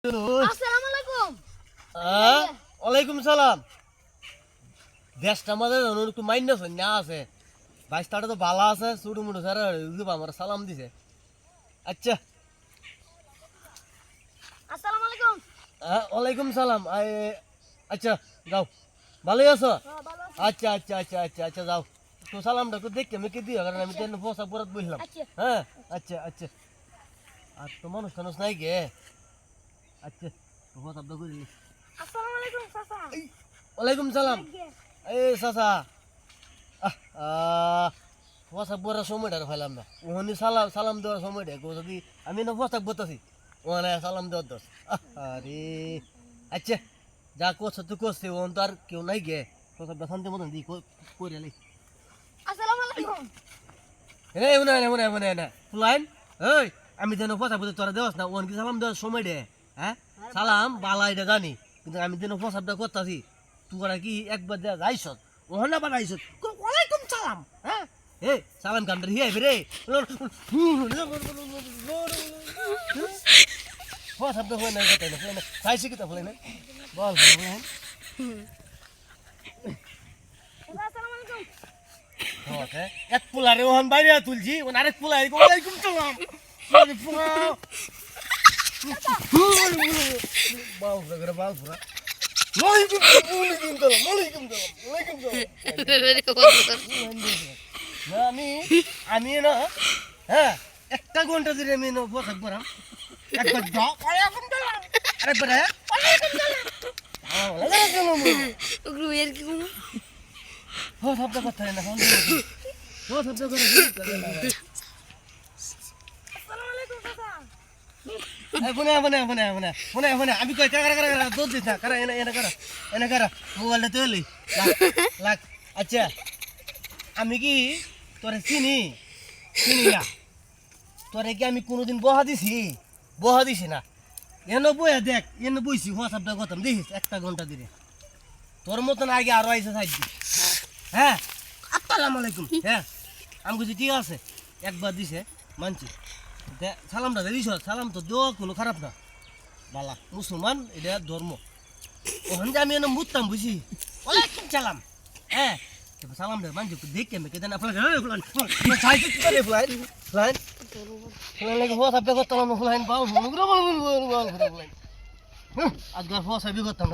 আসসালামু আলাইকুম। ওয়ালাইকুম সালাম। দেশটা আমাদের একটু মাইন্ড না আছে, বাইশটাটা তো ভালো আছে, ছোট মোটো স্যার আমার সালাম দিছে। আচ্ছা আসসালামু আলাইকুম। ওয়ালাইকুম সালাম। আচ্ছা যাও, ভালোই আছো? ভালো আছি। আচ্ছা আচ্ছা আচ্ছা আচ্ছা আচ্ছা যাও, তো সালামটা একটু দেখে মেকে দিও, কারণ আমি তো বসা পরাত বললাম। আচ্ছা। হ্যাঁ আচ্ছা আচ্ছা। আর তো মানুষ টানুষ নাই গে। আচ্ছা বসাবটা করে নি। আসসালামু আলাইকুম চাচা। ওয়ালাইকুম সালাম। এই চাচা বসাব বড় সময়টা ফাইলাম না, ওখানে সালাম সালাম দেওয়ার সময়টা যদি আমি না বসাব বতাছি ওখানে সালাম দেওয়ার দোষ। আরে আচ্ছা, যা করছো তুই করছে, ওখান তো আর কেউ নাই গে, বসাবটা শান্তি মতন দিই করে লাই। আসসালামু আলাইকুম। এই মনে হয় না মনে হয় মনে হয় না ফুলাইন। এই আমি যেন ফসা বুঝে তোরা দেওয়াস না, ওখানে কি সালাম দেওয়ার সময় দে? হ্যাঁ সালাম বালা এটা জানি, কিন্তু আমি যেন ফসাবটা করতেছি তোরা কি একবার দেওয়া যাইস ওখানে আবার আইস ওয়ালাইকুম সালাম। হ্যাঁ এ সালাম কামটা হিয়াই রে ফসাবটা হয় না, কথাই না ফুলাই না চাইছি কি তা ফুলাই না বল ফুলাইন। আসসালামু আলাইকুম। এক পোলারে ওখান বাইরে তুলছি, ওখানে আরেক পোলারে ওয়ালাইকুম সালাম। বালফুরা করে বালফুরা আমি আমি না, হ্যাঁ একটা ঘন্টা ধরে আমি বসাক বরাম একবার আরেকবার ওগুলো এর কি কোনো? শব্দ করতে হয় না, শব্দ করে আসসালামু আলাইকুম চাচা। আমি কই কারা দোষ দিস না, কারা এনে কারা মোবাইলটা তুলি লাগ। আচ্ছা আমি কি তোরে চিনি না? তোরে কি আমি কোনোদিন বহা দিছি না? এনে বইয়া দেখ, এনে বইছি হোয়াটসঅ্যাপটা করতাম দেখিস একটা ঘন্টা দিলে তোর মতন আগে আরো আইসে থাকবি। হ্যাঁ আসসালামু আলাইকুম। হ্যাঁ আমি বুঝি ঠিক আছে, একবার দিছে মানছি, সালামটা দিস, সালাম তো দেওয়া কোনো খারাপ না, বালা মুসলমান এটা ধর্ম। ওখান যে আমি এনে মুততাম বুঝি ওয়ালাইকুম সালাম। হ্যাঁ সালাম দে মানছি দেখে মেকে দেন আপনার লাগে হোয়াটসঅ্যাপে করতাম ফুলাইন আজকাল হোয়াটসঅ্যাপই করতাম।